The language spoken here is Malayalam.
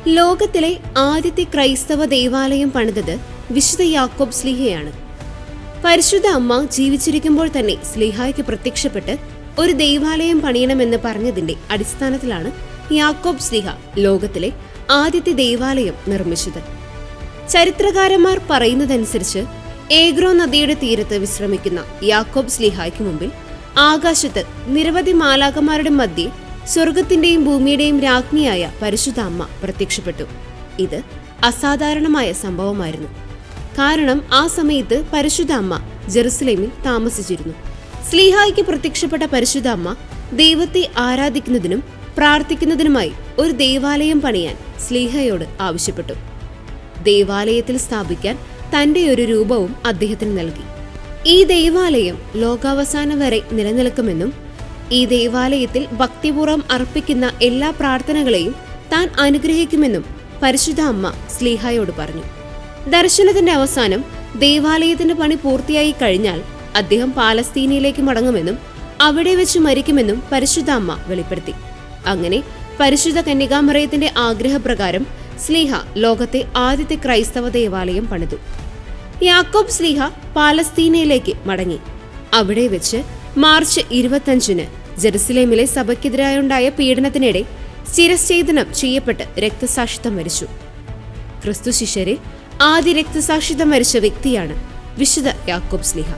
ലോകത്തിലെ ആദ്യത്തെ ക്രൈസ്തവ ദേവാലയം പണിതത് വിശുദ്ധ യാക്കോബ് സ്ലീഹയാണ്. പരിശുദ്ധ അമ്മ ജീവിച്ചിരിക്കുമ്പോൾ തന്നെ സ്ലീഹായ്ക്ക് പ്രത്യക്ഷപ്പെട്ട് ഒരു ദേവാലയം പണിയണമെന്ന് പറഞ്ഞതിന്റെ അടിസ്ഥാനത്തിലാണ് യാക്കോബ് സ്ലീഹ ലോകത്തിലെ ആദ്യത്തെ ദേവാലയം നിർമ്മിച്ചത്. ചരിത്രകാരന്മാർ പറയുന്നതനുസരിച്ച് ഏഗ്രോ നദിയുടെ തീരത്ത് വിശ്രമിക്കുന്ന യാക്കോബ് സ്ലീഹായ്ക്ക് മുമ്പിൽ ആകാശത്ത് നിരവധി മാലാഖമാരുടെ മധ്യേ സ്വർഗത്തിന്റെയും ഭൂമിയുടെയും രാജ്ഞിയായ പരിശുദ്ധ അമ്മ പ്രത്യക്ഷപ്പെട്ടു. ഇത് അസാധാരണമായ സംഭവമായിരുന്നു. കാരണം ആ സമയത്ത് പരിശുദ്ധ അമ്മ ജെറുസലേമിൽ താമസിച്ചിരുന്നു. സ്ലീഹായ്ക്ക് പ്രത്യക്ഷപ്പെട്ട പരിശുദ്ധ അമ്മ ദൈവത്തെ ആരാധിക്കുന്നതിനും പ്രാർത്ഥിക്കുന്നതിനുമായി ഒരു ദേവാലയം പണിയാൻ സ്ലീഹയോട് ആവശ്യപ്പെട്ടു. ദേവാലയത്തിൽ സ്ഥാപിക്കാൻ തന്റെ ഒരു രൂപവും അദ്ദേഹത്തിന് നൽകി. ഈ ദേവാലയം ലോകാവസാനം വരെ നിലനിൽക്കുമെന്നും ഈ ദേവാലയത്തിൽ ഭക്തിപൂർവ്വം അർപ്പിക്കുന്ന എല്ലാ പ്രാർത്ഥനകളെയും താൻ അനുഗ്രഹിക്കുമെന്നും പരിശുദ്ധ അമ്മ സ്ലീഹായോട് പറഞ്ഞു. ദർശനത്തിന്റെ അവസാനം ദേവാലയത്തിന്റെ പണി പൂർത്തിയായി കഴിഞ്ഞാൽ അദ്ദേഹം പാലസ്തീനയിലേക്ക് മടങ്ങുമെന്നും അവിടെ വെച്ച് മരിക്കുമെന്നും പരിശുദ്ധ അമ്മ വെളിപ്പെടുത്തി. അങ്ങനെ പരിശുദ്ധ കന്യകാമറിയത്തിന്റെ ആഗ്രഹപ്രകാരം സ്ലീഹ ലോകത്തെ ആദ്യത്തെ ക്രൈസ്തവ ദേവാലയം പണിതു. യാക്കോബ് സ്ലീഹ പാലസ്തീനയിലേക്ക് മടങ്ങി. അവിടെ വെച്ച് മാർച്ച് 25-ന് ജെറുസലേമിലെ സഭയ്ക്കെതിരായുണ്ടായ പീഡനത്തിനിടെ ശിരശ്ഛേദനം ചെയ്യപ്പെട്ട് രക്തസാക്ഷിത്വം വരിച്ചു. ക്രിസ്തു ശിഷ്യരിൽ ആദ്യ രക്തസാക്ഷിത്വം വരിച്ച വ്യക്തിയാണ് വിശുദ്ധ യാക്കോബ് സ്ലീഹ.